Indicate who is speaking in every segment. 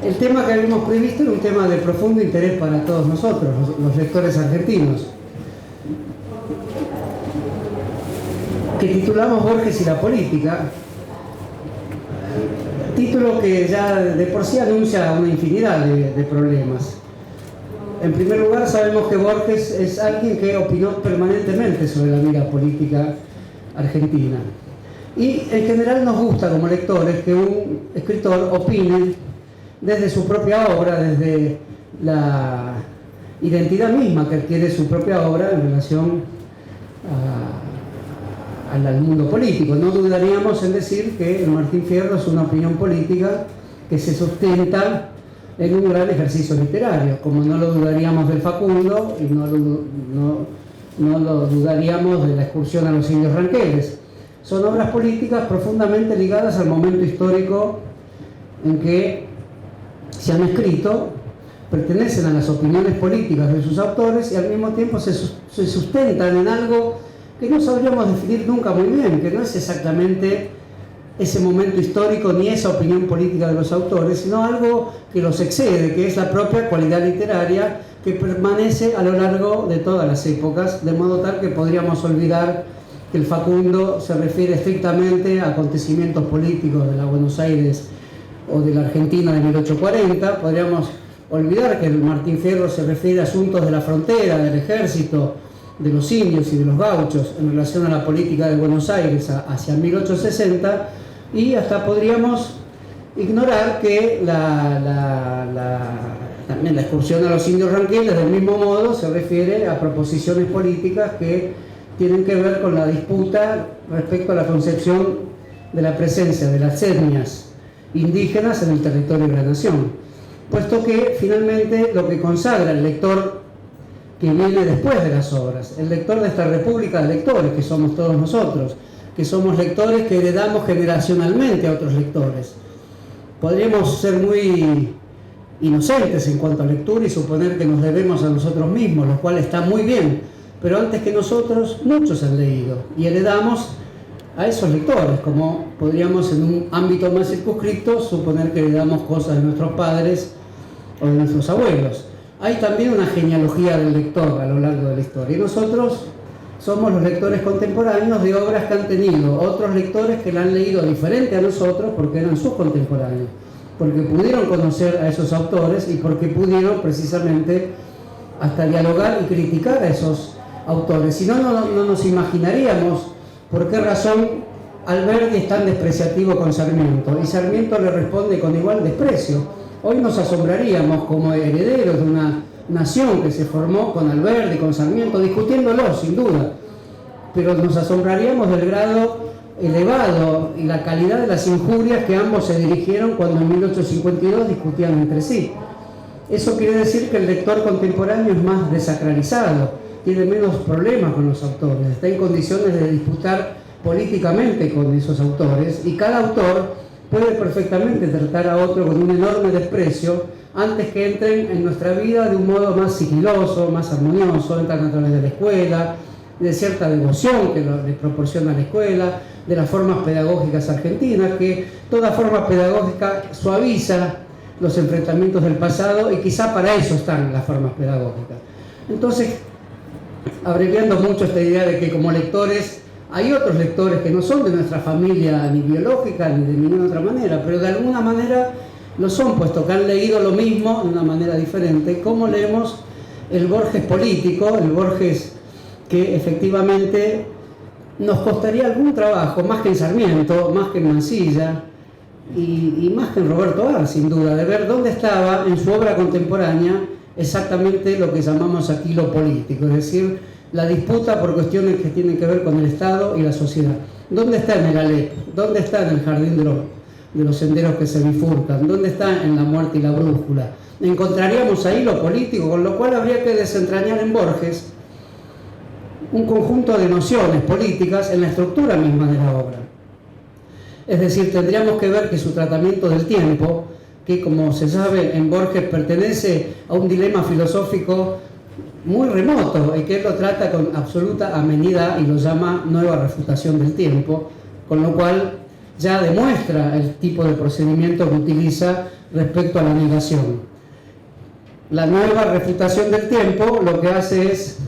Speaker 1: El tema que habíamos previsto era un tema de profundo interés para todos nosotros, los lectores argentinos, que titulamos Borges y la política, título que ya de por sí anuncia una infinidad de problemas. En primer lugar, sabemos que Borges es alguien que opinó permanentemente sobre la vida política argentina. Y en general nos gusta como lectores que un escritor opine desde su propia obra, desde la identidad misma que adquiere su propia obra en relación al mundo político. No dudaríamos en decir que el Martín Fierro es una opinión política que se sustenta en un gran ejercicio literario, como no lo dudaríamos del Facundo y no lo dudaríamos de la excursión a los indios ranqueles. Son obras políticas profundamente ligadas al momento histórico en que se han escrito, pertenecen a las opiniones políticas de sus autores y al mismo tiempo se sustentan en algo que no sabríamos definir nunca muy bien, que no es exactamente ese momento histórico ni esa opinión política de los autores, sino algo que los excede, que es la propia cualidad literaria que permanece a lo largo de todas las épocas, de modo tal que podríamos olvidar que el Facundo se refiere estrictamente a acontecimientos políticos de la Buenos Aires o de la Argentina de 1840, podríamos olvidar que el Martín Fierro se refiere a asuntos de la frontera, del ejército, de los indios y de los gauchos en relación a la política de Buenos Aires hacia 1860, y hasta podríamos ignorar que también la excursión a los indios ranqueles del mismo modo se refiere a proposiciones políticas que tienen que ver con la disputa respecto a la concepción de la presencia de las etnias indígenas en el territorio de la nación, puesto que finalmente lo que consagra el lector que viene después de las obras, el lector de esta república de lectores que somos todos nosotros, que somos lectores que heredamos generacionalmente a otros lectores. Podríamos ser muy inocentes en cuanto a lectura y suponer que nos debemos a nosotros mismos, lo cual está muy bien, pero antes que nosotros muchos han leído y heredamos a esos lectores, como podríamos en un ámbito más circunscrito suponer que heredamos cosas de nuestros padres o de nuestros abuelos. Hay también una genealogía del lector a lo largo de la historia y nosotros somos los lectores contemporáneos de obras que han tenido otros lectores que la han leído diferente a nosotros porque eran sus contemporáneos, porque pudieron conocer a esos autores y porque pudieron precisamente hasta dialogar y criticar a esos autores. Si no, no nos imaginaríamos por qué razón Alberdi es tan despreciativo con Sarmiento y Sarmiento le responde con igual desprecio. Hoy nos asombraríamos como herederos de una nación que se formó con Alberdi, con Sarmiento, discutiéndolo sin duda, pero nos asombraríamos del grado elevado y la calidad de las injurias que ambos se dirigieron cuando en 1852 discutían entre sí. Eso quiere decir que el lector contemporáneo es más desacralizado, tiene menos problemas con los autores, está en condiciones de disputar políticamente con esos autores y cada autor puede perfectamente tratar a otro con un enorme desprecio antes que entren en nuestra vida de un modo más sigiloso, más armonioso, entran a través de la escuela, de cierta devoción que les proporciona la escuela, de las formas pedagógicas argentinas, que toda forma pedagógica suaviza los enfrentamientos del pasado y quizá para eso están las formas pedagógicas. Entonces, abreviando mucho esta idea de que como lectores hay otros lectores que no son de nuestra familia ni biológica ni de ninguna otra manera, pero de alguna manera lo son, puesto que han leído lo mismo de una manera diferente. ¿Cómo leemos el Borges político, el Borges que efectivamente nos costaría algún trabajo, más que en Sarmiento, más que en Mansilla y más que en Roberto Ar, sin duda, de ver dónde estaba en su obra contemporánea exactamente lo que llamamos aquí lo político, es decir, la disputa por cuestiones que tienen que ver con el Estado y la sociedad. ¿Dónde está en el Alep? ¿Dónde está en el jardín de los senderos que se bifurcan? ¿Dónde está en la muerte y la brújula? Encontraríamos ahí lo político, con lo cual habría que desentrañar en Borges un conjunto de nociones políticas en la estructura misma de la obra. Es decir, tendríamos que ver que su tratamiento del tiempo, que como se sabe en Borges pertenece a un dilema filosófico muy remoto y que él lo trata con absoluta amenidad y lo llama nueva refutación del tiempo, con lo cual ya demuestra el tipo de procedimiento que utiliza respecto a la negación. La nueva refutación del tiempo lo que hace es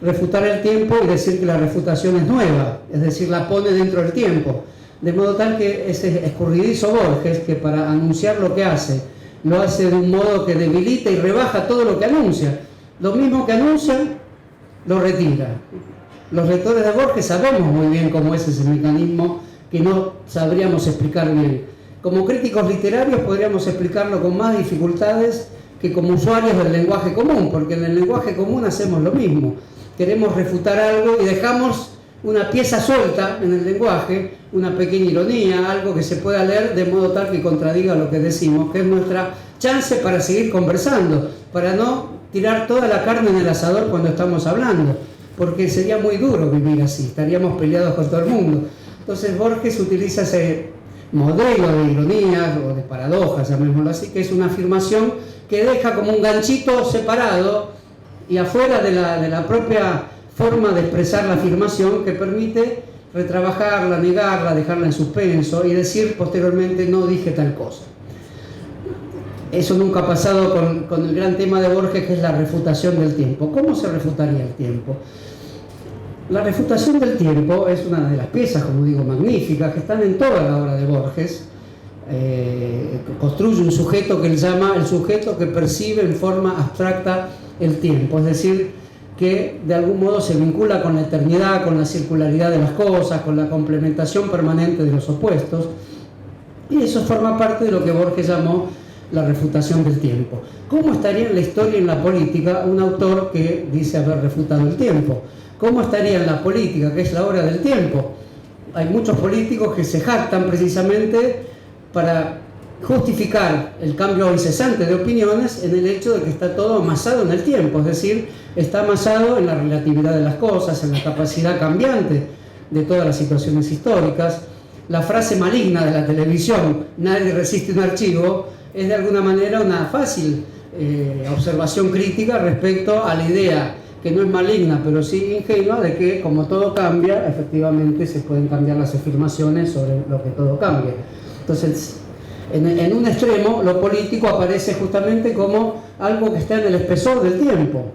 Speaker 1: refutar el tiempo y decir que la refutación es nueva, es decir, la pone dentro del tiempo. De modo tal que ese escurridizo Borges, que para anunciar lo que hace, lo hace de un modo que debilita y rebaja todo lo que anuncia. Lo mismo que anuncia, lo retira. Los lectores de Borges sabemos muy bien cómo es ese mecanismo que no sabríamos explicar bien. Como críticos literarios podríamos explicarlo con más dificultades que como usuarios del lenguaje común, porque en el lenguaje común hacemos lo mismo. Queremos refutar algo y dejamos una pieza suelta en el lenguaje, una pequeña ironía, algo que se pueda leer de modo tal que contradiga lo que decimos, que es nuestra chance para seguir conversando, para no tirar toda la carne en el asador cuando estamos hablando, porque sería muy duro vivir así, estaríamos peleados con todo el mundo. Entonces Borges utiliza ese modelo de ironías o de paradojas, llamémoslo así, que es una afirmación que deja como un ganchito separado y afuera de la propia forma de expresar la afirmación, que permite retrabajarla, negarla, dejarla en suspenso y decir posteriormente no dije tal cosa. Eso nunca ha pasado con el gran tema de Borges, que es la refutación del tiempo. ¿Cómo se refutaría el tiempo? La refutación del tiempo es una de las piezas, como digo, magníficas, que están en toda la obra de Borges. Construye un sujeto que él llama el sujeto que percibe en forma abstracta el tiempo, es decir, que de algún modo se vincula con la eternidad, con la circularidad de las cosas, con la complementación permanente de los opuestos, y eso forma parte de lo que Borges llamó la refutación del tiempo. ¿Cómo estaría en la historia y en la política un autor que dice haber refutado el tiempo? ¿Cómo estaría en la política, que es la hora del tiempo? Hay muchos políticos que se jactan precisamente para justificar el cambio incesante de opiniones en el hecho de que está todo amasado en el tiempo, es decir, está amasado en la relatividad de las cosas, en la capacidad cambiante de todas las situaciones históricas. La frase maligna de la televisión, nadie resiste un archivo, es de alguna manera una fácil observación crítica respecto a la idea, que no es maligna, pero sí ingenua, de que como todo cambia, efectivamente se pueden cambiar las afirmaciones sobre lo que todo cambia. Entonces, en un extremo, lo político aparece justamente como algo que está en el espesor del tiempo,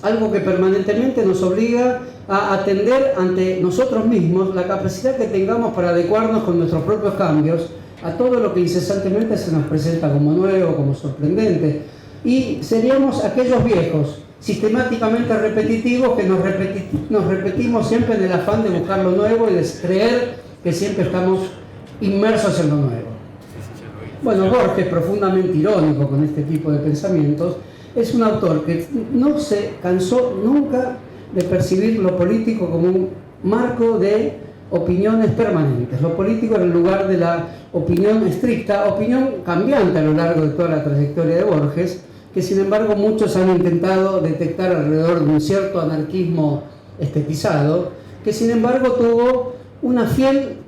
Speaker 1: algo que permanentemente nos obliga a atender ante nosotros mismos la capacidad que tengamos para adecuarnos con nuestros propios cambios a todo lo que incesantemente se nos presenta como nuevo, como sorprendente. Y seríamos aquellos viejos sistemáticamente repetitivos que nos repetimos siempre en el afán de buscar lo nuevo y de creer que siempre estamos inmersos en lo nuevo. Bueno, Borges, profundamente irónico con este tipo de pensamientos, es un autor que no se cansó nunca de percibir lo político como un marco de opiniones permanentes. Lo político en el lugar de la opinión estricta, opinión cambiante a lo largo de toda la trayectoria de Borges, que sin embargo muchos han intentado detectar alrededor de un cierto anarquismo estetizado, que sin embargo tuvo una fiel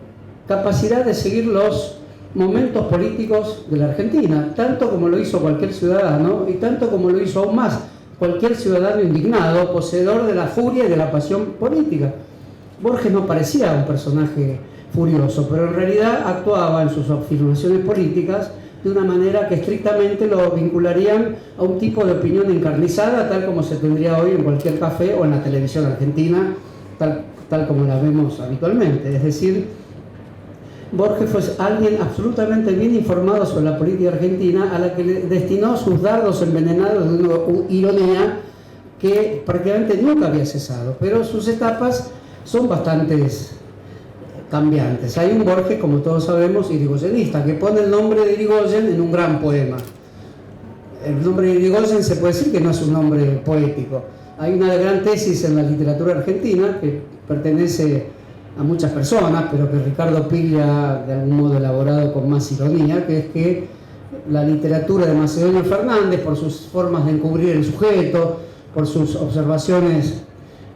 Speaker 1: capacidad de seguir los momentos políticos de la Argentina, tanto como lo hizo cualquier ciudadano y tanto como lo hizo aún más cualquier ciudadano indignado, poseedor de la furia y de la pasión política. Borges no parecía un personaje furioso, pero en realidad actuaba en sus afirmaciones políticas de una manera que estrictamente lo vincularían a un tipo de opinión encarnizada, tal como se tendría hoy en cualquier café o en la televisión argentina, tal como la vemos habitualmente. Es decir, Borges fue alguien absolutamente bien informado sobre la política argentina, a la que le destinó sus dardos envenenados de una ironía que prácticamente nunca había cesado, pero sus etapas son bastante cambiantes. Hay un Borges, como todos sabemos, irigoyenista, que pone el nombre de Irigoyen en un gran poema. El nombre de Irigoyen se puede decir que no es un nombre poético. Hay una gran tesis en la literatura argentina que pertenece a muchas personas, pero que Ricardo Piglia de algún modo elaborado con más ironía, que es que la literatura de Macedonio Fernández, por sus formas de encubrir el sujeto, por sus observaciones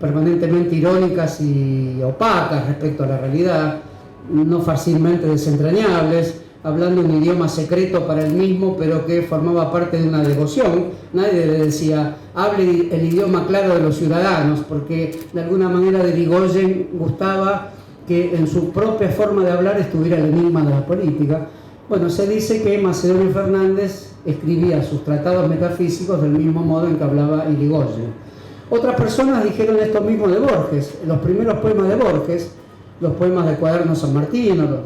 Speaker 1: permanentemente irónicas y opacas respecto a la realidad, no fácilmente desentrañables, hablando un idioma secreto para él mismo, pero que formaba parte de una devoción. Nadie le decía, hable el idioma claro de los ciudadanos, porque de alguna manera de Irigoyen gustaba que en su propia forma de hablar estuviera el enigma de la política. Bueno, se dice que Macedonio Fernández escribía sus tratados metafísicos del mismo modo en que hablaba Irigoyen. Otras personas dijeron esto mismo de Borges. Los primeros poemas de Borges, los poemas del Cuaderno San Martín, los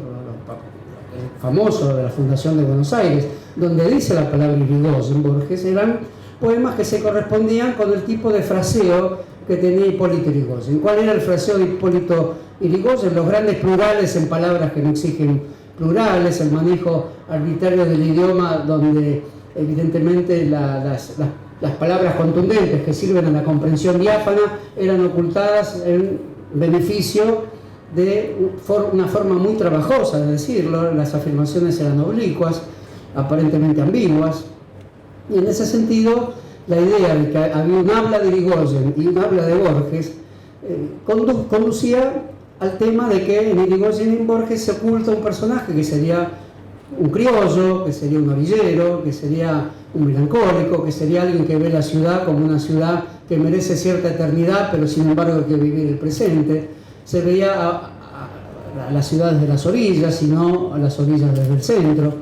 Speaker 1: famosos de la Fundación de Buenos Aires, donde dice la palabra Irigoyen, Borges, eran poemas que se correspondían con el tipo de fraseo que tenía Hipólito Yrigoyen. ¿Cuál era el fraseo de Hipólito Yrigoyen? Los grandes plurales en palabras que no exigen plurales, el manejo arbitrario del idioma, donde evidentemente las palabras contundentes que sirven a la comprensión diáfana eran ocultadas en beneficio de una forma muy trabajosa de decirlo. Las afirmaciones eran oblicuas, aparentemente ambiguas, y en ese sentido la idea de que había un habla de Irigoyen y un habla de Borges conducía al tema de que en Irigoyen y en Borges se oculta un personaje que sería un criollo, que sería un orillero, que sería un melancólico, que sería alguien que ve la ciudad como una ciudad que merece cierta eternidad, pero sin embargo hay que vivir el presente. Se veía a las ciudades de las orillas y no a las orillas desde el centro.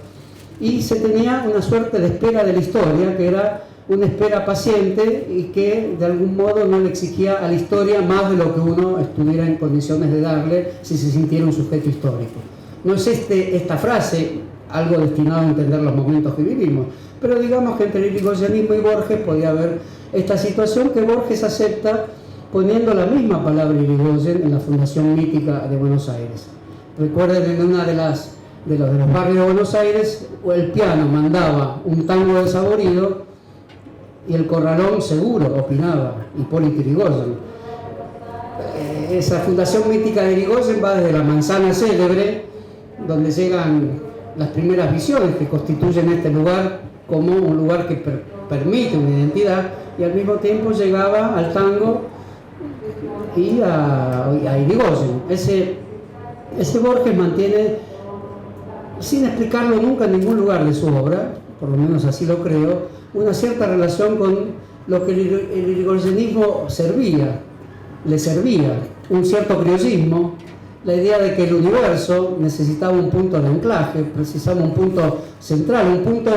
Speaker 1: Y se tenía una suerte de espera de la historia, que era una espera paciente y que de algún modo no le exigía a la historia más de lo que uno estuviera en condiciones de darle si se sintiera un sujeto histórico. No es esta frase algo destinado a entender los momentos que vivimos, pero digamos que entre el irigoyenismo y Borges podía haber esta situación que Borges acepta poniendo la misma palabra Irigoyen en la Fundación Mítica de Buenos Aires. Recuerden, en una de los barrios de Buenos Aires, el piano mandaba un tango desaborido y el corralón seguro, opinaba Hipólito Yrigoyen. Esa Fundación Mítica de Irigoyen va desde la manzana célebre, donde llegan las primeras visiones que constituyen este lugar como un lugar que permite una identidad, y al mismo tiempo llegaba al tango y a Irigoyen. Ese Borges mantiene, sin explicarlo nunca en ningún lugar de su obra, por lo menos así lo creo, una cierta relación con lo que el irigoyenismo le servía, un cierto criollismo, la idea de que el universo necesitaba un punto de anclaje, precisaba un punto central, un punto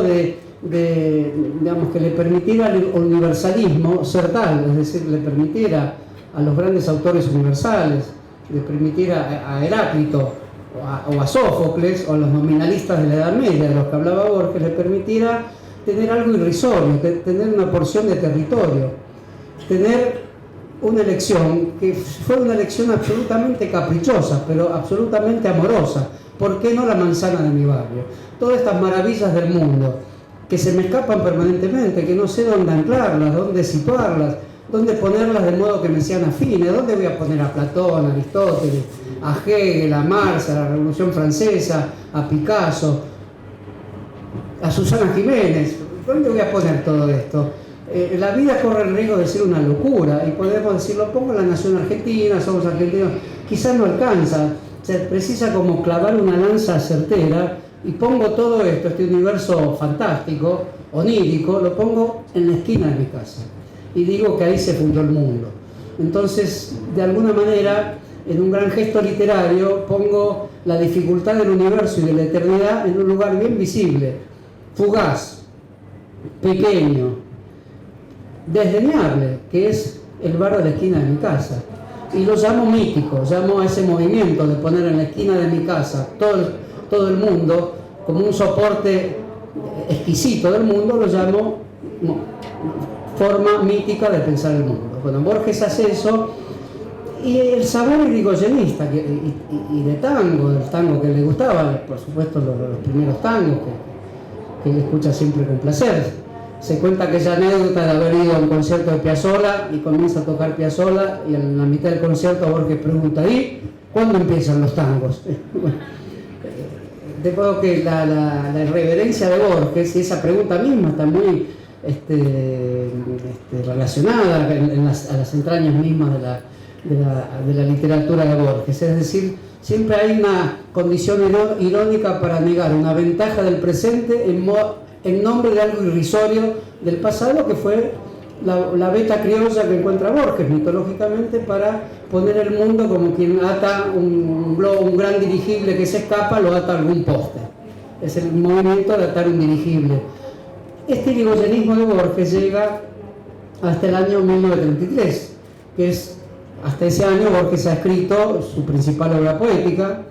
Speaker 1: digamos, que le permitiera al universalismo ser tal, es decir, le permitiera a los grandes autores universales, le permitiera a Heráclito o a Sófocles o a los nominalistas de la Edad Media de los que hablaba Borges, le permitiera tener algo irrisorio, tener una porción de territorio, tener una elección que fue una elección absolutamente caprichosa, pero absolutamente amorosa. ¿Por qué no la manzana de mi barrio? Todas estas maravillas del mundo que se me escapan permanentemente, que no sé dónde anclarlas, dónde situarlas, dónde ponerlas de modo que me sean afines, dónde voy a poner a Platón, a Aristóteles, a Hegel, a Marx, a la Revolución Francesa, a Picasso, a Susana Jiménez. ¿Dónde voy a poner todo esto? La vida corre el riesgo de ser una locura, y podemos decirlo, pongo la nación argentina, somos argentinos, quizás no alcanza, se precisa como clavar una lanza certera, y pongo todo esto, este universo fantástico, onírico, lo pongo en la esquina de mi casa, y digo que ahí se fundó el mundo. Entonces, de alguna manera, en un gran gesto literario, pongo la dificultad del universo y de la eternidad en un lugar bien visible, fugaz, pequeño, desdeñable, que es el bar de la esquina de mi casa. Y lo llamo mítico, llamo a ese movimiento de poner en la esquina de mi casa todo el mundo como un soporte exquisito del mundo, lo llamo forma mítica de pensar el mundo. Bueno, Borges hace eso, y el sabor irigoyenista y de tango, del tango que le gustaba, por supuesto los primeros tangos que él escucha siempre con placer. Se cuenta aquella anécdota de haber ido a un concierto de Piazzolla y comienza a tocar Piazzolla, y en la mitad del concierto Borges pregunta: ¿y cuándo empiezan los tangos? De modo que la irreverencia de Borges y esa pregunta misma está muy relacionada a las entrañas mismas de la literatura de Borges. Es decir, siempre hay una condición irónica para negar una ventaja del presente en nombre de algo irrisorio del pasado, que fue la beta criolla que encuentra Borges mitológicamente para poner el mundo como quien ata un gran dirigible que se escapa, lo ata a algún poste. Es el movimiento de atar un dirigible. Este irigoyenismo de Borges llega hasta el año 1933, que es, hasta ese año Borges ha escrito su principal obra poética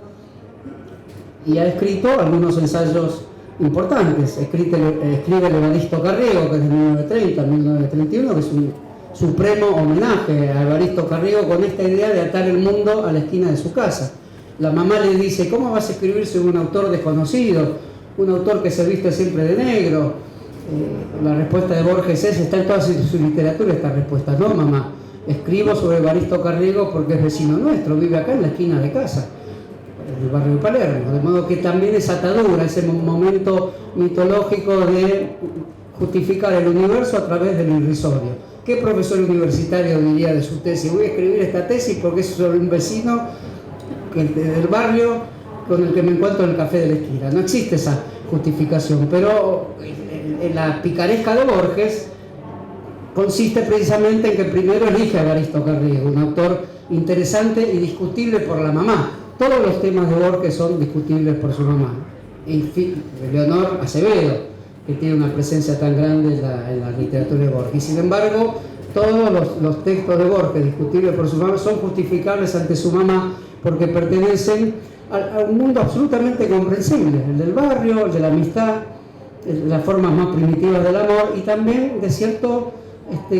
Speaker 1: y ha escrito algunos ensayos importantes. Escribe el Evaristo Carriego, que es de 1930 a 1931, que es un supremo homenaje a Evaristo Carriego con esta idea de atar el mundo a la esquina de su casa. La mamá le dice: ¿cómo vas a escribir sobre un autor desconocido? Un autor que se viste siempre de negro. La respuesta de Borges está en toda su literatura esta respuesta: no, mamá, escribo sobre Evaristo Carriego porque es vecino nuestro, vive acá en la esquina de casa, en el barrio de Palermo. De modo que también es atadura, ese momento mitológico de justificar el universo a través del irrisorio. ¿Qué profesor universitario diría de su tesis: voy a escribir esta tesis porque es sobre un vecino del barrio con el que me encuentro en el café de la esquina? No existe esa justificación, pero la picaresca de Borges consiste precisamente en que primero elige a Evaristo Carriego, un autor interesante y discutible por la mamá. Todos los temas de Borges son discutibles por su mamá. Y Leonor Acevedo, que tiene una presencia tan grande en la literatura de Borges. Y sin embargo, todos los textos de Borges discutibles por su mamá son justificables ante su mamá porque pertenecen a un mundo absolutamente comprensible, el del barrio, el de la amistad, las formas más primitivas del amor y también de cierto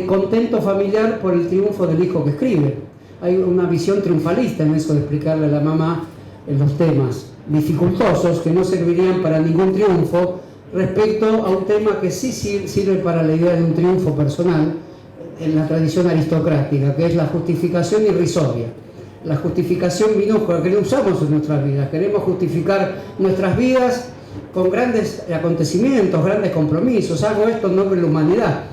Speaker 1: contento familiar por el triunfo del hijo que escribe. Hay una visión triunfalista en eso de explicarle a la mamá en los temas dificultosos que no servirían para ningún triunfo respecto a un tema que sí sirve para la idea de un triunfo personal en la tradición aristocrática, que es la justificación irrisoria. La justificación minúscula que no usamos en nuestras vidas. Queremos justificar nuestras vidas con grandes acontecimientos, grandes compromisos. Hago esto en nombre de la humanidad.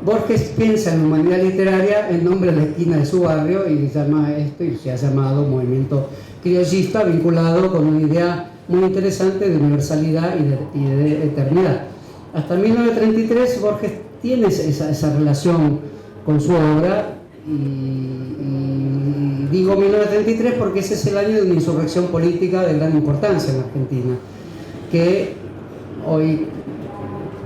Speaker 1: Borges piensa en la humanidad literaria en nombre de la esquina de su barrio y llama esto, y se ha llamado movimiento criollista, vinculado con una idea muy interesante de universalidad y de eternidad. Hasta 1933 Borges tiene esa relación con su obra y digo 1933 porque ese es el año de una insurrección política de gran importancia en Argentina, que hoy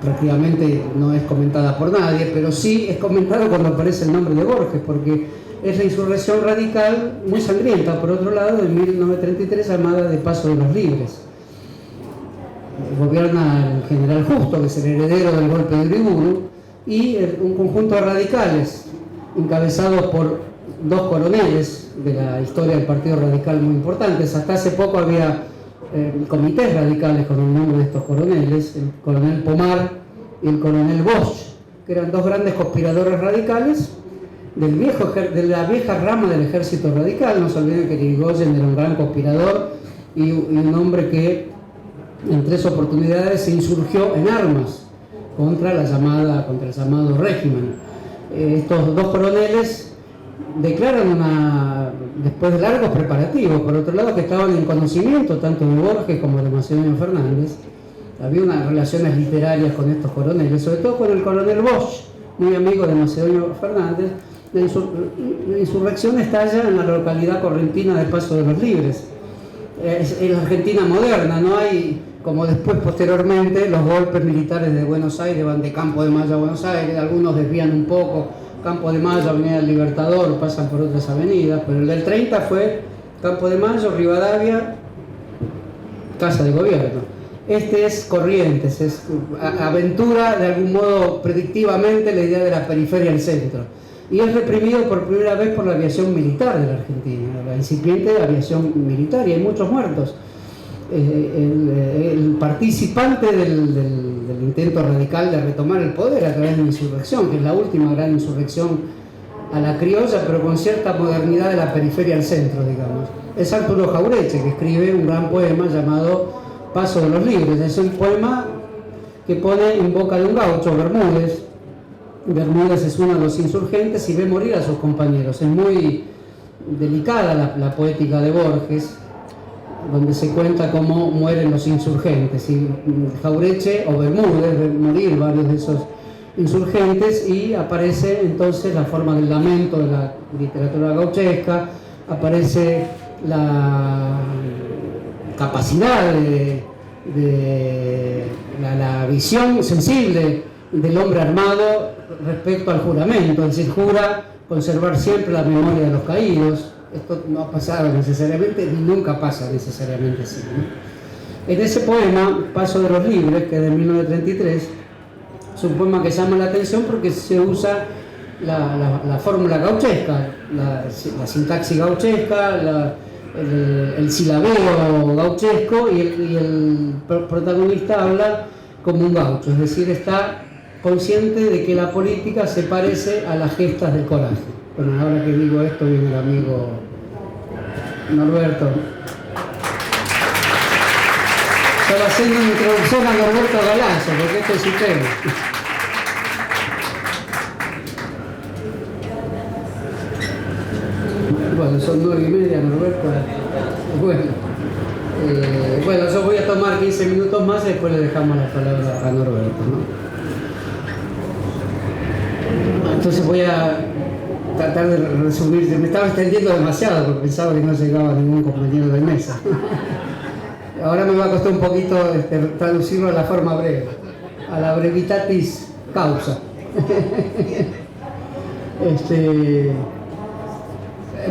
Speaker 1: prácticamente no es comentada por nadie, pero sí es comentada cuando aparece el nombre de Borges, porque es la insurrección radical muy sangrienta, por otro lado, de 1933, llamada de Paso de los Libres. Gobierna el general Justo, que es el heredero del golpe de Uriburu, y un conjunto de radicales encabezados por dos coroneles de la historia del Partido Radical muy importantes. Hasta hace poco había comités radicales con el nombre de estos coroneles, el coronel Pomar y el coronel Bosch, que eran dos grandes conspiradores radicales de la vieja rama del ejército radical. No se olviden que Irigoyen era un gran conspirador y un hombre que en 3 oportunidades se insurgió en armas contra el llamado régimen. Estos dos coroneles declaran después de largos preparativos, por otro lado, que estaban en conocimiento tanto de Borges como de Macedonio Fernández. Había unas relaciones literarias con estos coroneles, sobre todo con el coronel Bosch, muy amigo de Macedonio Fernández. La insurrección estalla en la localidad correntina de Paso de los Libres. Es la Argentina moderna, no hay, como después posteriormente, los golpes militares de Buenos Aires van de Campo de Mayo a Buenos Aires, algunos desvían un poco, Campo de Mayo, Avenida del Libertador, pasan por otras avenidas, pero el del 30 fue Campo de Mayo, Rivadavia, Casa de Gobierno. Este es Corrientes, es aventura de algún modo predictivamente la idea de la periferia al centro. Y es reprimido por primera vez por la aviación militar de la Argentina, la incipiente aviación militar, y hay muchos muertos. El participante del intento radical de retomar el poder a través de la insurrección, que es la última gran insurrección a la criolla, pero con cierta modernidad de la periferia al centro, digamos, es Arturo Jauretche, que escribe un gran poema llamado Paso de los Libres. Es un poema que pone en boca de un gaucho, Bermúdez. Bermúdez es uno de los insurgentes y ve morir a sus compañeros. Es muy delicada la poética de Borges, donde se cuenta cómo mueren los insurgentes. Y Jauretche o Bermúdez ven morir varios de esos insurgentes, y aparece entonces la forma del lamento de la literatura gauchesca, aparece la capacidad de la visión sensible del hombre armado respecto al juramento, es decir, jura conservar siempre la memoria de los caídos. Esto no ha pasado necesariamente, ni nunca pasa necesariamente así, ¿no? En ese poema, Paso de los Libres, que es de 1933, es un poema que llama la atención porque se usa la fórmula gauchesca, la sintaxis gauchesca, el silabeo gauchesco, y el protagonista habla como un gaucho, es decir, está consciente de que la política se parece a las gestas del coraje. Bueno, ahora que digo esto viene el amigo Norberto. Estaba haciendo una introducción a Norberto Galazo, porque este es su tema. Bueno, son 9:30, Norberto. Bueno, yo voy a tomar 15 minutos más y después le dejamos la palabra a Norberto, ¿no? Entonces voy a tratar de resumir. Me estaba extendiendo demasiado porque pensaba que no llegaba ningún compañero de mesa. Ahora me va a costar un poquito traducirlo a la forma breve, a la brevitatis causa.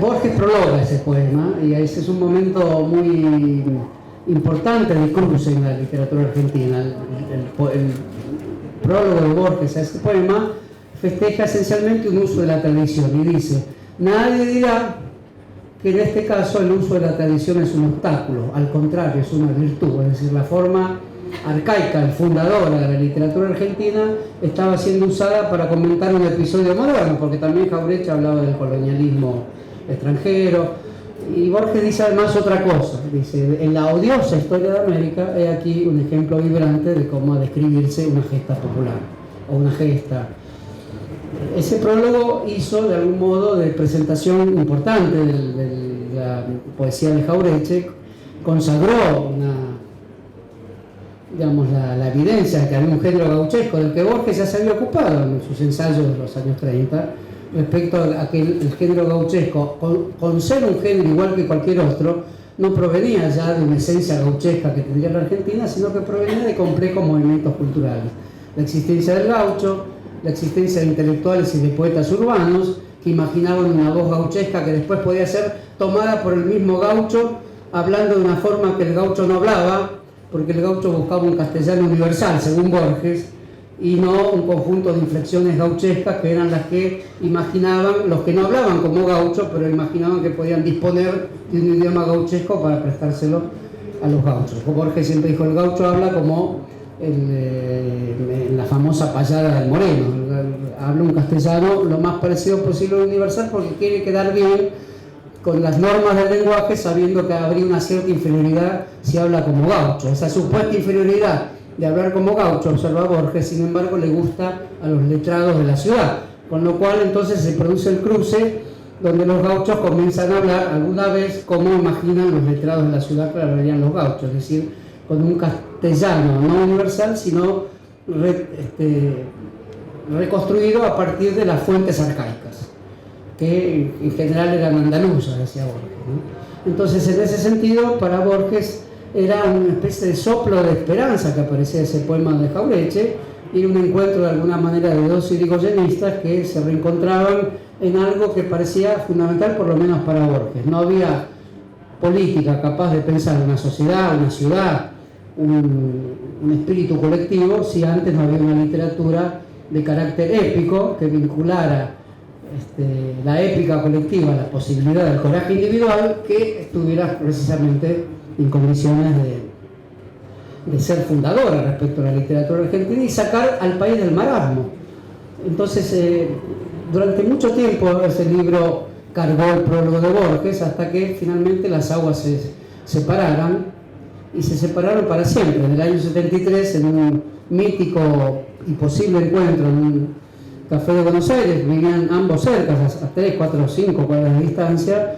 Speaker 1: Borges prologa ese poema, y ese es un momento muy importante de cruce en la literatura argentina. El prólogo de Borges a ese poema festeja esencialmente un uso de la tradición y dice: nadie dirá que en este caso el uso de la tradición es un obstáculo, al contrario, es una virtud. Es decir, la forma arcaica, fundadora de la literatura argentina, estaba siendo usada para comentar un episodio moderno, porque también Jauretche hablaba del colonialismo extranjero, y Borges dice además otra cosa, dice: en la odiosa historia de América, he aquí un ejemplo vibrante de cómo describirse una gesta popular, o una gesta. Ese prólogo hizo de algún modo de presentación importante de la poesía de Jauretche, consagró la evidencia de que había un género gauchesco del que Borges ya se había ocupado en sus ensayos de los años 30, respecto a que el género gauchesco, con ser un género igual que cualquier otro, no provenía ya de una esencia gauchesca que tendría la Argentina, sino que provenía de complejos movimientos culturales. La existencia del gaucho, la existencia de intelectuales y de poetas urbanos que imaginaban una voz gauchesca que después podía ser tomada por el mismo gaucho, hablando de una forma que el gaucho no hablaba, porque el gaucho buscaba un castellano universal, según Borges, y no un conjunto de inflexiones gauchescas que eran las que imaginaban los que no hablaban como gaucho, pero imaginaban que podían disponer de un idioma gauchesco para prestárselo a los gauchos. Borges siempre dijo: el gaucho habla como la famosa payada del Moreno, habla un castellano lo más parecido posible al universal, porque quiere quedar bien con las normas del lenguaje, sabiendo que habría una cierta inferioridad si habla como gaucho. Esa supuesta inferioridad de hablar como gaucho, observa Borges, sin embargo, le gusta a los letrados de la ciudad, con lo cual entonces se produce el cruce donde los gauchos comienzan a hablar alguna vez como imaginan los letrados de la ciudad que hablarían los gauchos, es decir, con un castellano no universal, sino reconstruido a partir de las fuentes arcaicas, que en general eran andaluzas, decía Borges, ¿no? Entonces, en ese sentido, para Borges era una especie de soplo de esperanza que aparecía ese poema de Jauretche, y un encuentro de alguna manera de dos irigoyenistas que se reencontraban en algo que parecía fundamental, por lo menos para Borges. No había política capaz de pensar una sociedad, una ciudad, un espíritu colectivo, si antes no había una literatura de carácter épico que vinculara la épica colectiva a la posibilidad del coraje individual, que estuviera precisamente en condiciones de ser fundadora respecto a la literatura argentina y sacar al país del marasmo. Entonces, durante mucho tiempo ese libro cargó el prólogo de Borges, hasta que finalmente las aguas se separaran, y se separaron para siempre. En el año 73, en un mítico y posible encuentro en un café de Buenos Aires, vivían ambos cerca, a 3, 4, 5 cuadras de distancia,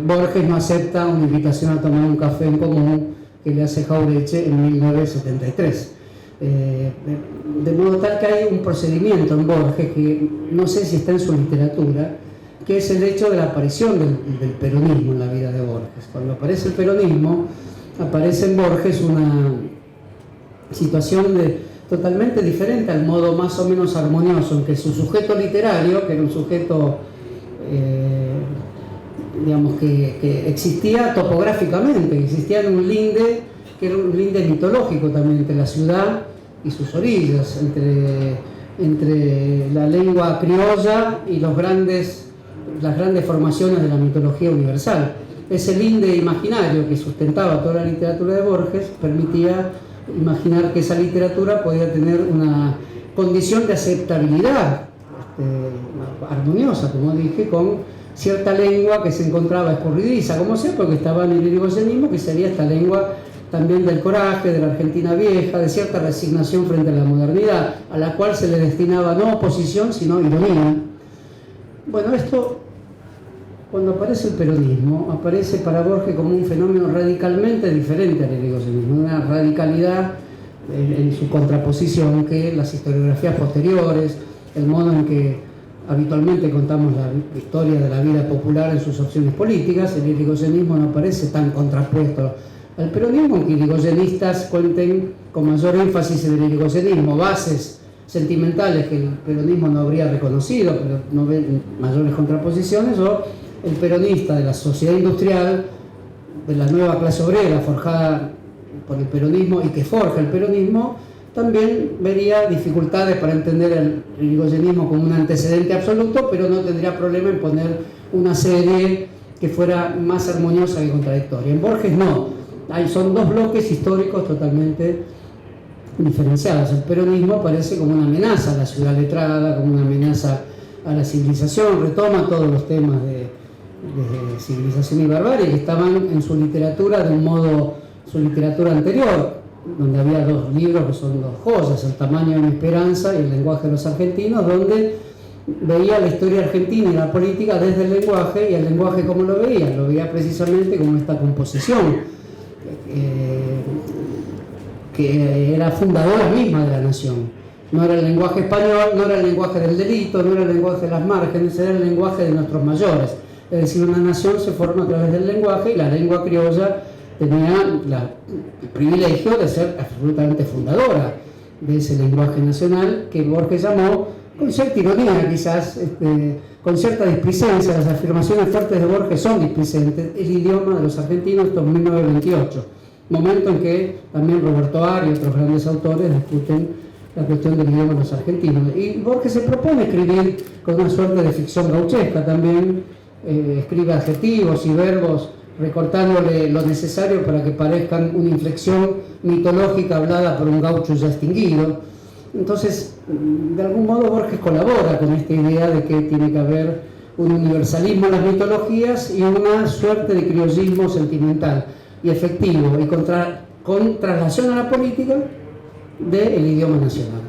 Speaker 1: Borges no acepta una invitación a tomar un café en común que le hace Jauretche en 1973. De modo tal que hay un procedimiento en Borges que no sé si está en su literatura, que es el hecho de la aparición del peronismo en la vida de Borges. Cuando aparece el peronismo, aparece en Borges una situación totalmente diferente al modo más o menos armonioso en que su sujeto literario, que era un sujeto digamos que existía topográficamente, existía en un linde que era un linde mitológico también entre la ciudad y sus orillas, entre la lengua criolla y las grandes formaciones de la mitología universal. Ese linde imaginario que sustentaba toda la literatura de Borges permitía imaginar que esa literatura podía tener una condición de aceptabilidad armoniosa, como dije, con cierta lengua que se encontraba escurridiza, como sea, porque estaba en el irigoyenismo, que sería esta lengua también del coraje, de la Argentina vieja, de cierta resignación frente a la modernidad, a la cual se le destinaba no oposición, sino ironía. Bueno, esto, cuando aparece el peronismo, aparece para Borges como un fenómeno radicalmente diferente al irigoyenismo, una radicalidad en su contraposición que las historiografías posteriores, el modo en que habitualmente contamos la historia de la vida popular en sus opciones políticas, el irigoyenismo no parece tan contrapuesto al peronismo, aunque irigoyenistas cuenten con mayor énfasis en el irigoyenismo bases sentimentales que el peronismo no habría reconocido, pero no ven mayores contraposiciones, o el peronista de la sociedad industrial, de la nueva clase obrera forjada por el peronismo y que forja el peronismo, también vería dificultades para entender el irigoyenismo como un antecedente absoluto, pero no tendría problema en poner una serie que fuera más armoniosa que contradictoria. En Borges no, son dos bloques históricos totalmente diferenciados. El peronismo aparece como una amenaza a la ciudad letrada, como una amenaza a la civilización, retoma todos los temas de civilización y barbarie que estaban en su literatura de un modo, su literatura anterior, donde había dos libros que son dos joyas, El tamaño de mi esperanza y El lenguaje de los argentinos, donde veía la historia argentina y la política desde el lenguaje, y el lenguaje ¿cómo lo veía precisamente como esta composición que era fundadora misma de la nación. No era el lenguaje español, no era el lenguaje del delito, no era el lenguaje de las márgenes, era el lenguaje de nuestros mayores. Es decir, una nación se forma a través del lenguaje, y la lengua criolla tenía el privilegio de ser absolutamente fundadora de ese lenguaje nacional que Borges llamó, con cierta ironía quizás, con cierta displicencia. Las afirmaciones fuertes de Borges son displicentes: el idioma de los argentinos, esto en 1928, momento en que también Roberto Ar y otros grandes autores discuten la cuestión del idioma de los argentinos. Y Borges se propone escribir con una suerte de ficción gauchesca también, escribe adjetivos y verbos recortándole lo necesario para que parezcan una inflexión mitológica hablada por un gaucho ya extinguido. Entonces, de algún modo Borges colabora con esta idea de que tiene que haber un universalismo en las mitologías y una suerte de criollismo sentimental y efectivo, y con traslación a la política del idioma nacional.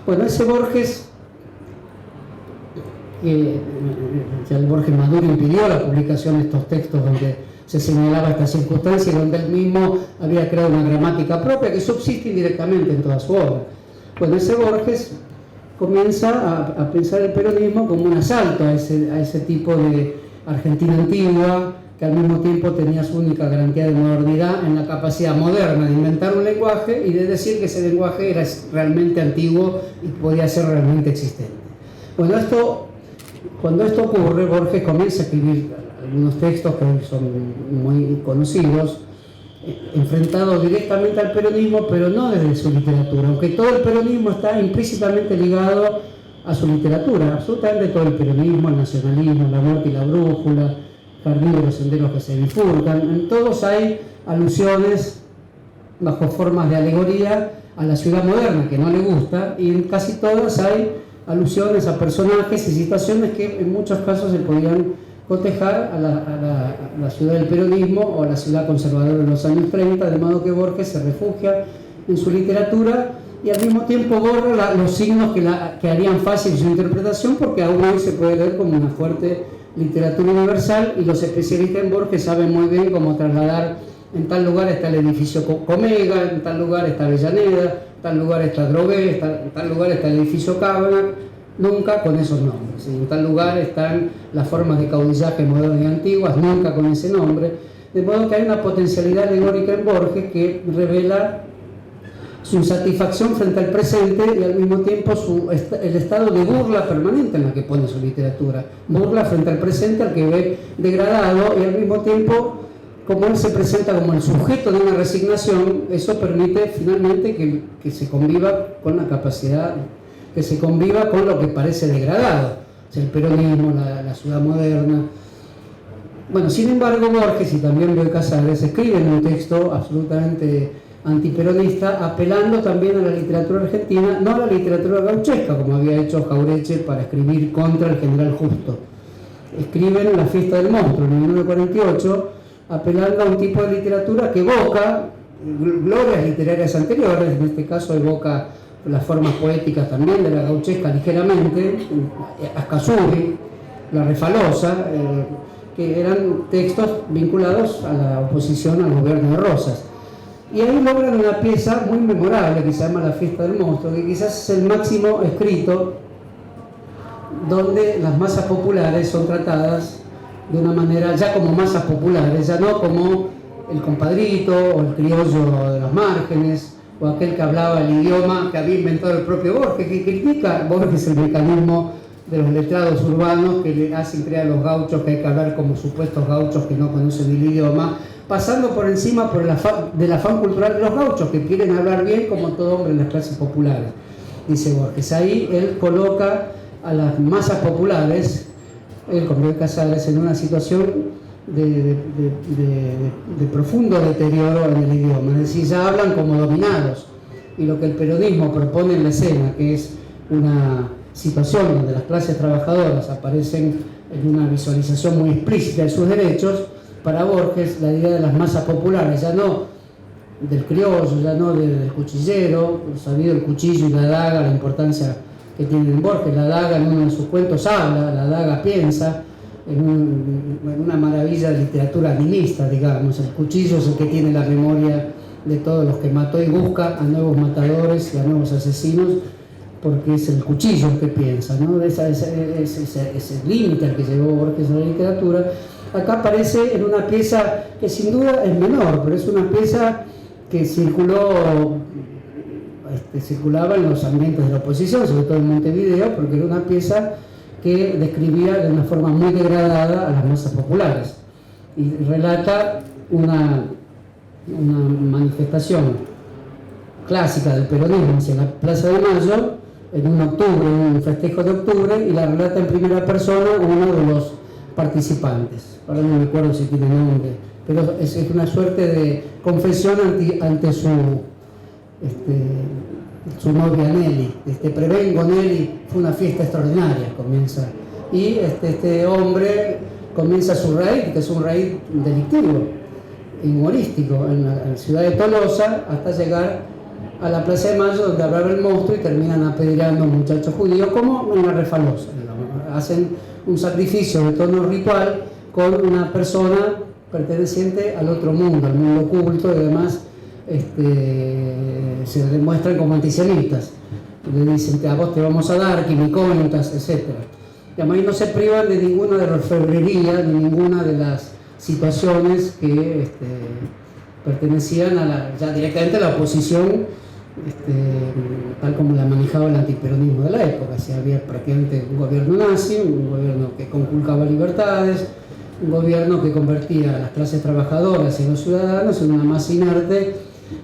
Speaker 1: Bueno, ese Borges, ya el Borges maduro impidió la publicación de estos textos donde se señalaba esta circunstancia y donde él mismo había creado una gramática propia que subsiste indirectamente en toda su obra. Bueno, ese Borges comienza a pensar el peronismo como un asalto a ese tipo de Argentina antigua, que al mismo tiempo tenía su única garantía de modernidad en la capacidad moderna de inventar un lenguaje y de decir que ese lenguaje era realmente antiguo y podía ser realmente existente. Bueno, cuando esto ocurre, Borges comienza a escribir algunos textos que son muy conocidos, enfrentados directamente al peronismo, pero no desde su literatura, aunque todo el peronismo está implícitamente ligado a su literatura, absolutamente todo el peronismo, el nacionalismo, La muerte y la brújula, Jardín de los senderos que se bifurcan. En todos hay alusiones bajo formas de alegoría a la ciudad moderna, que no le gusta, y en casi todas hay alusiones a personajes y situaciones que en muchos casos se podían cotejar a la ciudad del peronismo o a la ciudad conservadora de los años 30, de modo que Borges se refugia en su literatura y al mismo tiempo borra los signos que harían fácil su interpretación, porque aún hoy se puede leer como una fuerte literatura universal, y los especialistas en Borges saben muy bien cómo trasladar: en tal lugar está el edificio Comega, en tal lugar está Avellaneda, tal lugar está Drogué, en tal lugar está el edificio Cábana, nunca con esos nombres. En tal lugar están las formas de caudillaje modernas y antiguas, nunca con ese nombre. De modo que hay una potencialidad alegórica en Borges que revela su insatisfacción frente al presente y al mismo tiempo el estado de burla permanente en la que pone su literatura. Burla frente al presente al que ve degradado, y al mismo tiempo, como él se presenta como el sujeto de una resignación, eso permite finalmente que se conviva con la capacidad, que se conviva con lo que parece degradado, o sea, el peronismo, la ciudad moderna. Bueno, sin embargo, Borges y también Bioy Casares escriben un texto absolutamente antiperonista, apelando también a la literatura argentina, no a la literatura gauchesca, como había hecho Jauretche para escribir contra el general Justo. Escriben La fiesta del monstruo, en 1948, apelando a un tipo de literatura que evoca glorias literarias anteriores, en este caso evoca las formas poéticas también de la gauchesca ligeramente, Ascazuri, La Refalosa, que eran textos vinculados a la oposición al gobierno de Rosas. Y ahí logran una pieza muy memorable que se llama La fiesta del monstruo, que quizás es el máximo escrito donde las masas populares son tratadas de una manera ya como masas populares, ya no como el compadrito o el criollo de los márgenes o aquel que hablaba el idioma que había inventado el propio Borges, que critica Borges el mecanismo de los letrados urbanos que le hacen creer a los gauchos que hay que hablar como supuestos gauchos que no conocen el idioma, pasando por encima del afán cultural de los gauchos que quieren hablar bien como todo hombre en las clases populares, dice Borges. Ahí él coloca a las masas populares, él con Bioy Casares, en una situación de profundo deterioro en el idioma, es decir, ya hablan como dominados, y lo que el peronismo propone en la escena, que es una situación donde las clases trabajadoras aparecen en una visualización muy explícita de sus derechos, para Borges la idea de las masas populares, ya no del criollo, ya no del cuchillero, sabido el cuchillo y la daga, la importancia que tienen Borges. La daga en uno de sus cuentos habla, la daga piensa, en una maravilla de literatura animista, digamos. El cuchillo es el que tiene la memoria de todos los que mató y busca a nuevos matadores y a nuevos asesinos, porque es el cuchillo el que piensa, ¿no? Ese límite al que llegó Borges a la literatura. Acá aparece en una pieza que sin duda es menor, pero es una pieza que circulaba en los ambientes de la oposición, sobre todo en Montevideo, porque era una pieza que describía de una forma muy degradada a las masas populares y relata una manifestación clásica del peronismo hacia la Plaza de Mayo en un festejo de octubre, y la relata en primera persona uno de los participantes. Ahora no me acuerdo si tiene nombre, pero es una suerte de confesión ante su novia Nelly. Prevengo Nelly, fue una fiesta extraordinaria, comienza. Y este hombre comienza su raid, que es un raid delictivo, humorístico, en la ciudad de Tolosa, hasta llegar a la Plaza de Mayo, donde hablaba el monstruo y terminan apedreando a un muchacho judío, como en La Refalosa, digamos. Hacen un sacrificio de tono ritual con una persona perteneciente al otro mundo, al mundo oculto, y además se demuestran como antisemitas. Le dicen que a vos te vamos a dar, quimicónitas, etc. Y además no se privan de ninguna de la orfebrería, ni ninguna de las situaciones que pertenecían ya directamente a la oposición, tal como la manejaba el antiperonismo de la época. Si había prácticamente un gobierno nazi, un gobierno que conculcaba libertades, un gobierno que convertía a las clases trabajadoras y a los ciudadanos en una masa inerte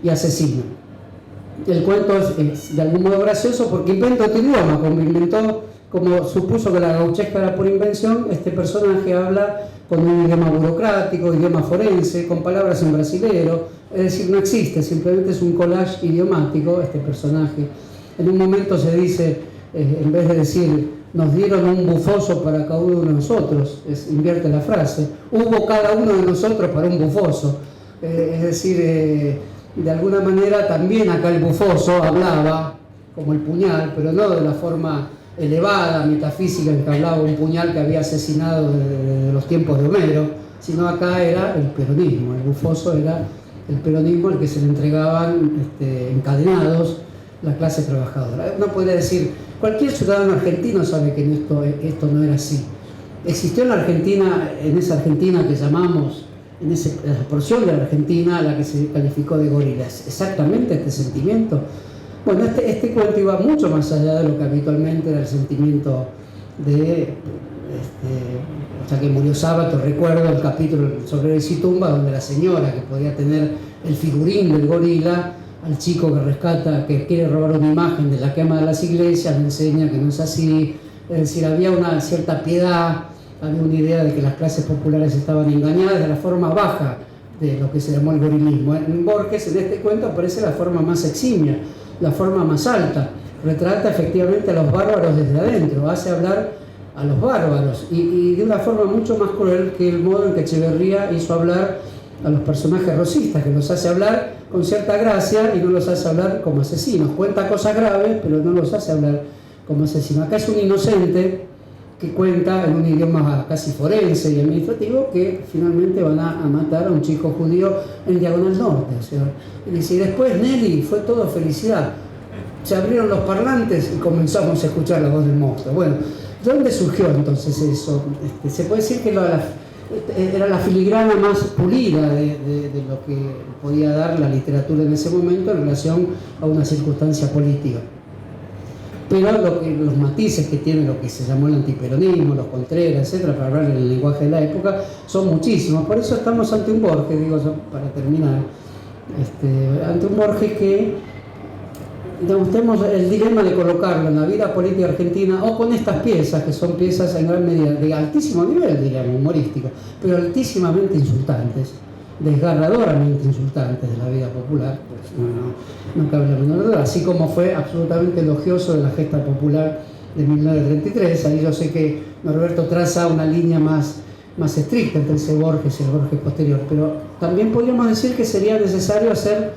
Speaker 1: y asesina. El cuento es de algún modo gracioso porque inventa otro idioma, como supuso que la gauchesca era por invención. Este personaje habla con un idioma burocrático, idioma forense, con palabras en brasilero, es decir, no existe, simplemente es un collage idiomático este personaje. En un momento se dice, en vez de decir nos dieron un bufoso para cada uno de nosotros, invierte la frase, hubo cada uno de nosotros para un bufoso, es decir, de alguna manera también acá el bufoso hablaba como el puñal, pero no de la forma elevada, metafísica, en que hablaba un puñal que había asesinado desde los tiempos de Homero, sino acá era el peronismo. El bufoso era el peronismo al que se le entregaban encadenados la clase trabajadora. Uno podría decir, cualquier ciudadano argentino sabe que esto no era así. Existió en la Argentina, en esa Argentina que llamamos, en esa porción de la Argentina a la que se calificó de gorilas, exactamente este sentimiento. Bueno, este cuento iba mucho más allá de lo que habitualmente era el sentimiento de, hasta que murió Sábato, recuerdo el capítulo sobre el Citumba, donde la señora que podía tener el figurín del gorila, al chico que rescata, que quiere robar una imagen de la quema de las iglesias, le enseña que no es así. Es decir, había una cierta piedad, había una idea de que las clases populares estaban engañadas de la forma baja de lo que se llamó el gorilismo. En Borges, en este cuento, aparece la forma más eximia, la forma más alta. Retrata efectivamente a los bárbaros desde adentro, hace hablar a los bárbaros y de una forma mucho más cruel que el modo en que Echeverría hizo hablar a los personajes rosistas, que los hace hablar con cierta gracia y no los hace hablar como asesinos. Cuenta cosas graves, pero no los hace hablar como asesinos. Acá es un inocente que cuenta en un idioma casi forense y administrativo que finalmente van a matar a un chico judío en Diagonal Norte. O sea, y dice, y después Nelly, fue todo felicidad. Se abrieron los parlantes y comenzamos a escuchar la voz del monstruo. Bueno, ¿de dónde surgió entonces eso? Se puede decir que era la filigrana más pulida de lo que podía dar la literatura en ese momento en relación a una circunstancia política. Pero los matices que tiene lo que se llamó el antiperonismo, los Contreras, etcétera, para hablar en el lenguaje de la época, son muchísimos. Por eso estamos ante un Borges, digo yo, para terminar, ante un Borges que, digamos, tenemos el dilema de colocarlo en la vida política argentina o con estas piezas, que son piezas en gran medida de altísimo nivel, digamos, humorístico, pero altísimamente insultantes, desgarradoramente insultantes de la vida popular, pues no cabe la menor duda, así como fue absolutamente elogioso de la gesta popular de 1933. Ahí yo sé que Norberto traza una línea más estricta entre ese Borges y el Borges posterior, pero también podríamos decir que sería necesario hacer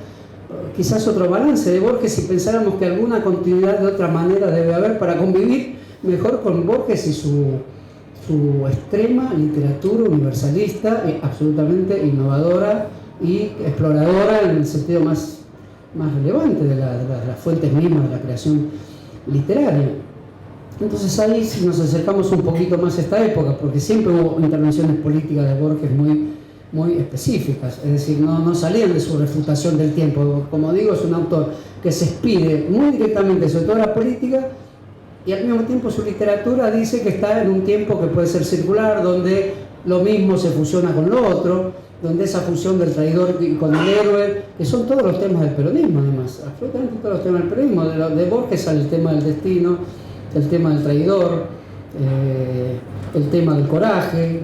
Speaker 1: quizás otro balance de Borges si pensáramos que alguna continuidad de otra manera debe haber para convivir mejor con Borges y su extrema literatura universalista, absolutamente innovadora y exploradora en el sentido más relevante de las fuentes mismas de la creación literaria. Entonces ahí sí nos acercamos un poquito más a esta época, porque siempre hubo intervenciones políticas de Borges muy específicas, es decir, no salían de su refutación del tiempo. Como digo, es un autor que se expide muy directamente sobre toda la política y al mismo tiempo su literatura dice que está en un tiempo que puede ser circular, donde lo mismo se fusiona con lo otro, donde esa fusión del traidor con el héroe, que son todos los temas del peronismo además, absolutamente todos los temas del peronismo. De Borges sale el tema del destino, el tema del traidor, el tema del coraje,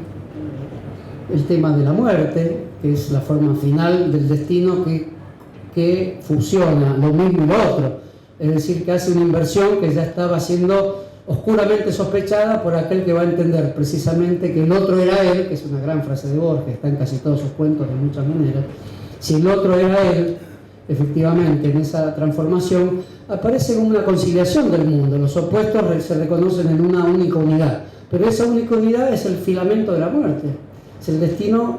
Speaker 1: el tema de la muerte, que es la forma final del destino que fusiona lo mismo y lo otro. Es decir, que hace una inversión que ya estaba siendo oscuramente sospechada por aquel que va a entender precisamente que el otro era él, que es una gran frase de Borges, está en casi todos sus cuentos de muchas maneras. Si el otro era él, efectivamente, en esa transformación aparece una conciliación del mundo, los opuestos se reconocen en una única unidad, pero esa única unidad es el filamento de la muerte. El destino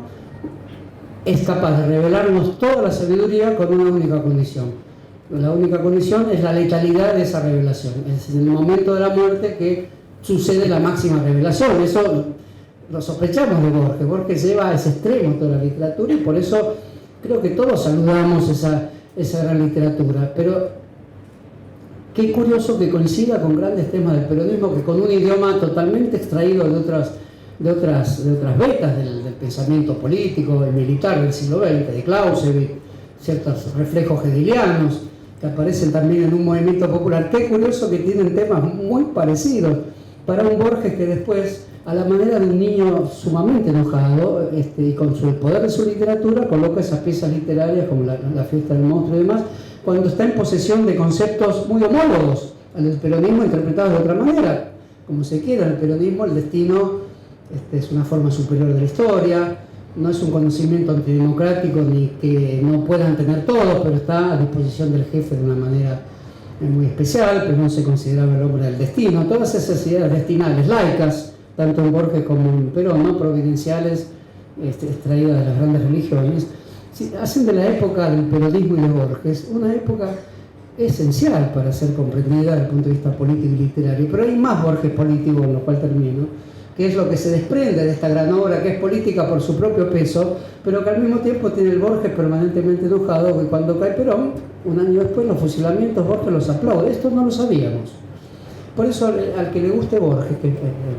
Speaker 1: es capaz de revelarnos toda la sabiduría con una única condición. La única condición es la letalidad de esa revelación. Es en el momento de la muerte que sucede la máxima revelación. Eso lo sospechamos de Borges. Borges lleva a ese extremo toda la literatura y por eso creo que todos saludamos esa gran literatura. Pero qué curioso que coincida con grandes temas del peronismo, que con un idioma totalmente extraído de otras vetas del pensamiento político y militar del siglo XX, de Clausewitz, ciertos reflejos hegelianos que aparecen también en un movimiento popular. Qué curioso que tienen temas muy parecidos para un Borges que después, a la manera de un niño sumamente enojado y con el poder de su literatura, coloca esas piezas literarias como la fiesta del monstruo y demás, cuando está en posesión de conceptos muy homólogos al del peronismo, interpretados de otra manera. Como se quiera, el peronismo, el destino es una forma superior de la historia, no es un conocimiento antidemocrático ni que no puedan tener todos, pero está a disposición del jefe de una manera muy especial, pero no se consideraba el hombre del destino. Todas esas ideas destinales, laicas, tanto en Borges como en Perón, ¿no? Providenciales, extraídas de las grandes religiones, hacen de la época del peronismo y de Borges una época esencial para ser comprendida desde el punto de vista político y literario. Pero hay más Borges político, en lo cual termino, que es lo que se desprende de esta gran obra, que es política por su propio peso, pero que al mismo tiempo tiene el Borges permanentemente enojado, que cuando cae Perón, un año después, los fusilamientos, Borges los aplaude. Esto no lo sabíamos. Por eso, al que le guste Borges, que en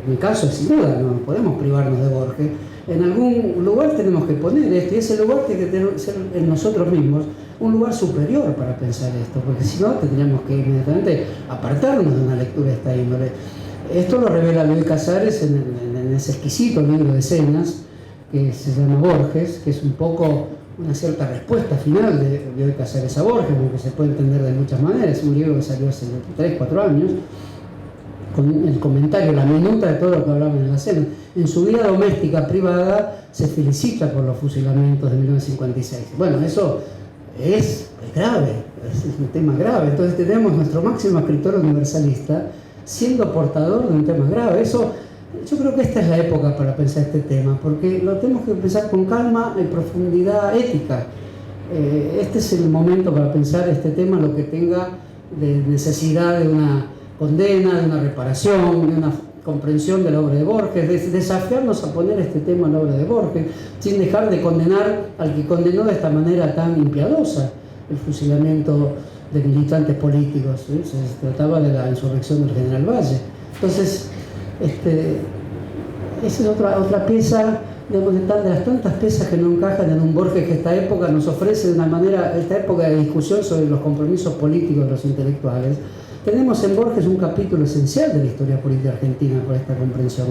Speaker 1: mi caso sin duda no podemos privarnos de Borges, en algún lugar tenemos que poner esto, y ese lugar tiene que ser en nosotros mismos un lugar superior para pensar esto, porque si no tendríamos que inmediatamente apartarnos de una lectura de esta índole. Esto lo revela Bioy Casares en ese exquisito libro de escenas que se llama Borges, que es un poco una cierta respuesta final de Bioy Casares a Borges, aunque se puede entender de muchas maneras. Es un libro que salió hace 3, 4 años, con el comentario, la minuta de todo lo que hablamos en la escena. En su vida doméstica privada se felicita por los fusilamientos de 1956. Bueno, eso es grave, es un tema grave. Entonces tenemos nuestro máximo escritor universalista siendo portador de un tema grave. Eso, yo creo que esta es la época para pensar este tema, porque lo tenemos que pensar con calma y profundidad ética. Este es el momento para pensar este tema, lo que tenga de necesidad de una condena, de una reparación, de una comprensión de la obra de Borges, de desafiarnos a poner este tema en la obra de Borges, sin dejar de condenar al que condenó de esta manera tan impiadosa el fusilamiento de militantes políticos. Se trataba de la insurrección del general Valle. Entonces, esa es otra pieza, digamos, de las tantas piezas que no encajan en un Borges que esta época nos ofrece de una manera, esta época de discusión sobre los compromisos políticos de los intelectuales. Tenemos en Borges un capítulo esencial de la historia política argentina por esta comprensión.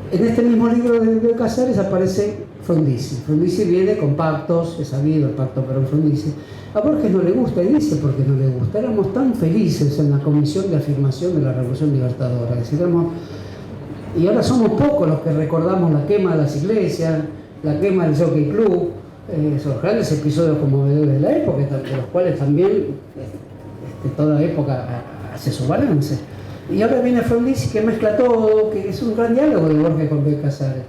Speaker 1: En este mismo libro de Bioy Casares aparece Frondizi. Frondizi viene con pactos, es sabido el pacto Perón-Frondizi. A Borges no le gusta, y dice por qué no le gusta. Éramos tan felices en la comisión de afirmación de la Revolución Libertadora. Es decir, y ahora somos pocos los que recordamos la quema de las iglesias, la quema del Jockey Club, esos grandes episodios conmovedores de la época, de los cuales también toda época hace su balance. Y ahora viene Frondizi que mezcla todo, que es un gran diálogo de Borges con Bioy Casares,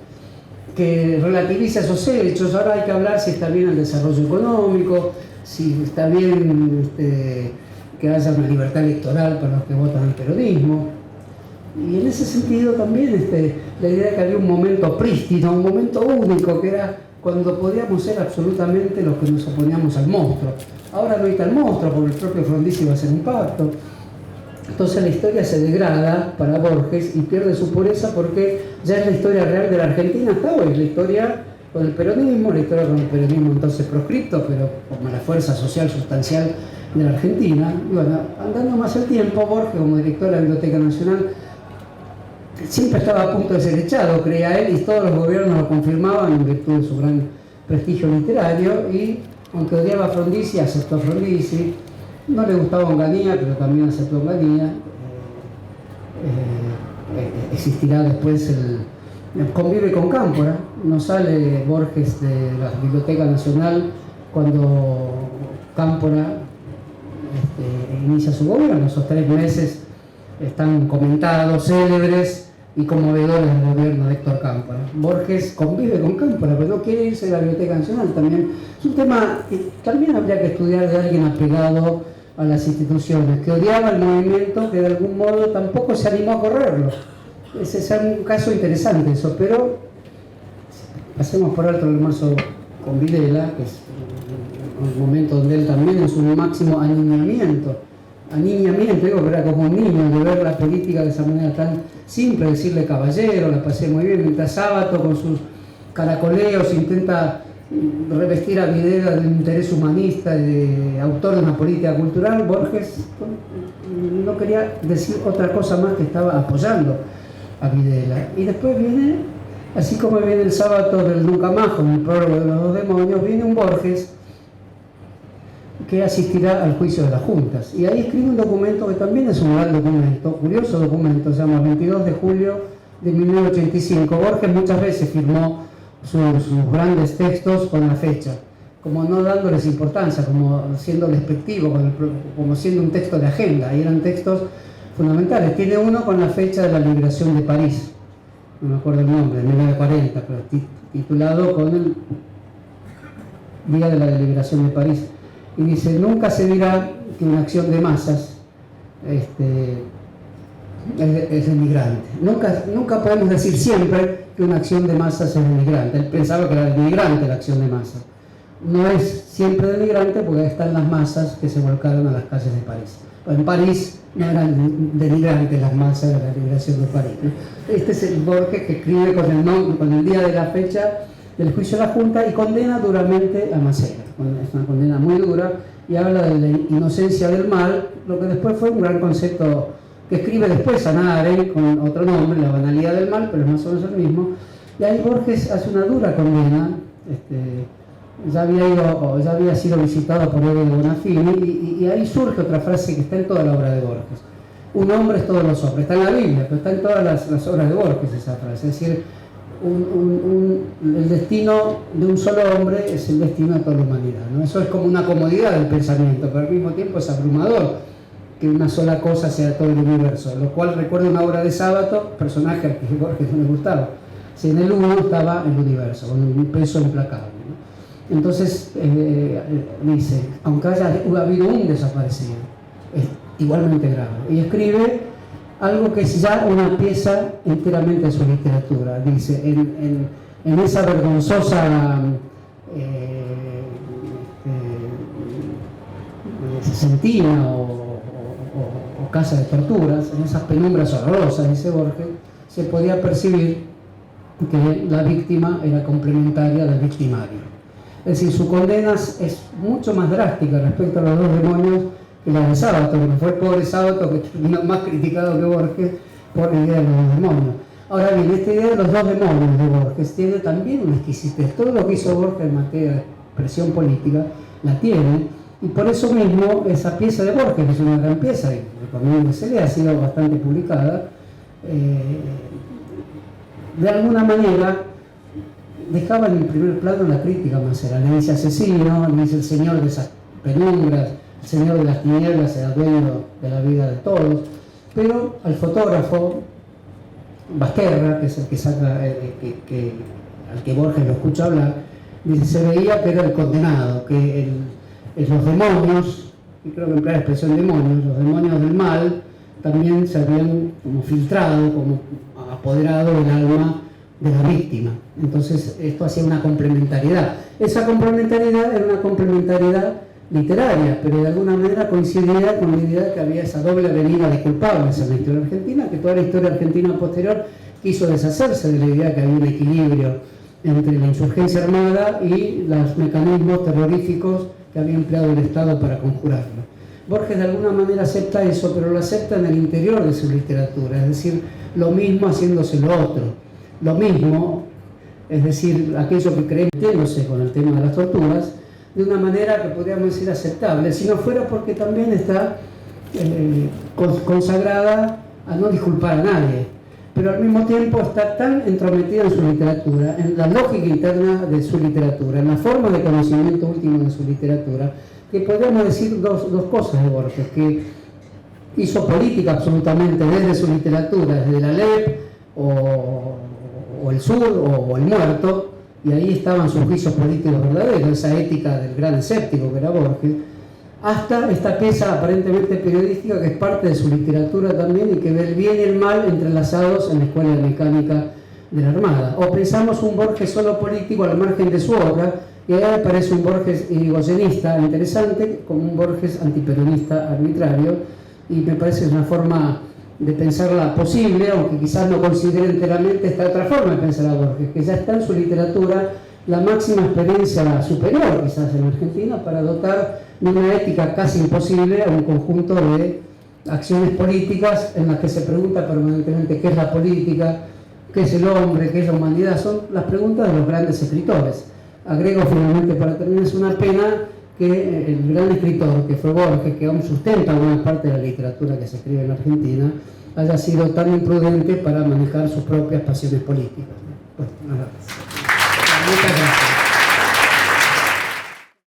Speaker 1: que relativiza esos hechos. Ahora hay que hablar si está bien el desarrollo económico, si está bien que haya una libertad electoral para los que votan al peronismo. Y en ese sentido también la idea de que había un momento prístino, un momento único, que era cuando podíamos ser absolutamente los que nos oponíamos al monstruo. Ahora no hay tal monstruo, porque el propio Frondizi va a hacer un pacto. Entonces la historia se degrada para Borges y pierde su pureza, porque ya es la historia real de la Argentina hasta hoy, la historia con el peronismo, la historia con el peronismo entonces proscripto, pero como la fuerza social sustancial de la Argentina. Y bueno, andando más el tiempo, Borges, como director de la Biblioteca Nacional, siempre estaba a punto de ser echado, creía él, y todos los gobiernos lo confirmaban en virtud de su gran prestigio literario. Y aunque odiaba a Frondizi, aceptó a Frondizi. No le gustaba Onganía, pero también aceptó Onganía. Existirá después convive con Cámpora. No sale Borges de la Biblioteca Nacional cuando Cámpora inicia su gobierno. Esos 3 meses están comentados, célebres y conmovedores del gobierno de Héctor Cámpora. Borges convive con Cámpora, pero no quiere irse de la Biblioteca Nacional. También es un tema que también habría que estudiar de alguien apegado a las instituciones, que odiaba el movimiento, que de algún modo tampoco se animó a correrlo. Ese es un caso interesante eso, pero pasemos por alto el almuerzo con Videla, que es un momento donde él también en su máximo aniñamiento, digo, pero era como un niño de ver la política de esa manera tan simple, decirle caballero, la pasé muy bien, mientras Sábato con sus caracoleos intenta revestir a Videla de un interés humanista, de autor de una política cultural. Borges no quería decir otra cosa más que estaba apoyando a Videla. Y después viene, así como viene el Sábato del Nunca Más, con el prólogo de los 2 demonios, viene un Borges que asistirá al juicio de las juntas. Y ahí escribe un documento que también es un gran documento, curioso documento, se llama 22 de julio de 1985. Borges muchas veces firmó sus grandes textos con la fecha, como no dándoles importancia, como siendo despectivo, como siendo un texto de agenda, y eran textos fundamentales. Tiene uno con la fecha de la liberación de París, no me acuerdo el nombre, de 1940, pero titulado con el Día de la Liberación de París. y dice: nunca se dirá que una acción de masas es denigrante. Nunca podemos decir siempre que una acción de masas es denigrante. Él pensaba que era denigrante la acción de masas. No es siempre denigrante porque están las masas que se volcaron a las calles de París. En París no eran denigrantes las masas de la liberación de París, ¿no? Este es el Borges que escribe con el día de la fecha del juicio de la Junta y condena duramente a Macera. Es una condena muy dura y habla de la inocencia del mal, lo que después fue un gran concepto que escribe después Hannah Arendt con otro nombre, La banalidad del mal, pero es más o menos el mismo. Y ahí Borges hace una dura condena. Ya había sido visitado por Evo de Bonafini y ahí surge otra frase que está en toda la obra de Borges: un hombre es todos los hombres. Está en la Biblia, pero está en todas las obras de Borges esa frase. Es decir, el destino de un solo hombre es el destino de toda la humanidad, ¿no? Eso es como una comodidad del pensamiento, pero al mismo tiempo es abrumador que una sola cosa sea todo el universo, lo cual recuerda una obra de Sábato, personaje al que Borges no le gustaba. Si en el uno estaba el universo, con un peso implacable, ¿no? Entonces dice: aunque haya habido un desaparecido, es igualmente grave. Y escribe algo que es ya una pieza enteramente de su literatura. Dice: en esa vergonzosa sentina o casa de torturas, en esas penumbras horrorosas, dice Borges, se podía percibir que la víctima era complementaria del victimario. Es decir, su condena es mucho más drástica respecto a los dos demonios que la de Sábato, porque fue el pobre Sábato que terminó más criticado que Borges por la idea de los dos demonios. Ahora bien, esta idea de los dos demonios de Borges tiene también una exquisitez. Todo lo que hizo Borges en materia de expresión política la tiene, y por eso mismo esa pieza de Borges, que es una gran pieza, y recomiendo que se lea, ha sido bastante publicada, de alguna manera dejaba en el primer plano la crítica a Macera. Le dice asesino, le dice el señor de esas penumbras, el señor de las tinieblas, el dueño de la vida de todos. Pero al fotógrafo Basterra, que es el que saca, al que Borges lo escucha hablar, dice: se veía que era el condenado, que los demonios, y creo que emplea la expresión demonios, los demonios del mal, también se habían como filtrado, como apoderado del alma de la víctima. Entonces esto hacía una complementariedad. Esa complementariedad era una complementariedad literaria, pero de alguna manera coincidía con la idea de que había esa doble avenida de culpables en la historia argentina, que toda la historia argentina posterior quiso deshacerse de la idea de que había un equilibrio entre la insurgencia armada y los mecanismos terroríficos que había empleado el Estado para conjurarlo. Borges de alguna manera acepta eso, pero lo acepta en el interior de su literatura, es decir, lo mismo haciéndose lo otro, lo mismo, es decir, aquello que cree metiéndose con el tema de las torturas, de una manera que podríamos decir aceptable, si no fuera porque también está consagrada a no disculpar a nadie, pero al mismo tiempo está tan entrometida en su literatura, en la lógica interna de su literatura, en la forma de conocimiento último de su literatura, que podríamos decir dos cosas de Borges: que hizo política absolutamente desde su literatura, desde la LEP o el Sur o el Muerto, y ahí estaban sus juicios políticos verdaderos, esa ética del gran escéptico que era Borges, hasta esta pieza aparentemente periodística que es parte de su literatura también y que ve el bien y el mal entrelazados en la Escuela de Mecánica de la Armada. O pensamos un Borges solo político al margen de su obra, y ahí me parece un Borges irigoyenista interesante, como un Borges antiperonista arbitrario, y me parece una forma de pensarla posible, aunque quizás no considere enteramente esta otra forma de pensar a Borges, que ya está en su literatura la máxima experiencia superior quizás en Argentina para dotar de una ética casi imposible a un conjunto de acciones políticas en las que se pregunta permanentemente qué es la política, qué es el hombre, qué es la humanidad. Son las preguntas de los grandes escritores. Agrego finalmente para terminar, es una pena que el gran escritor que fue Borges, que aún sustenta buena parte de la literatura que se escribe en Argentina, haya sido tan imprudente para manejar sus propias pasiones políticas. Bueno, nada más. Muchas gracias.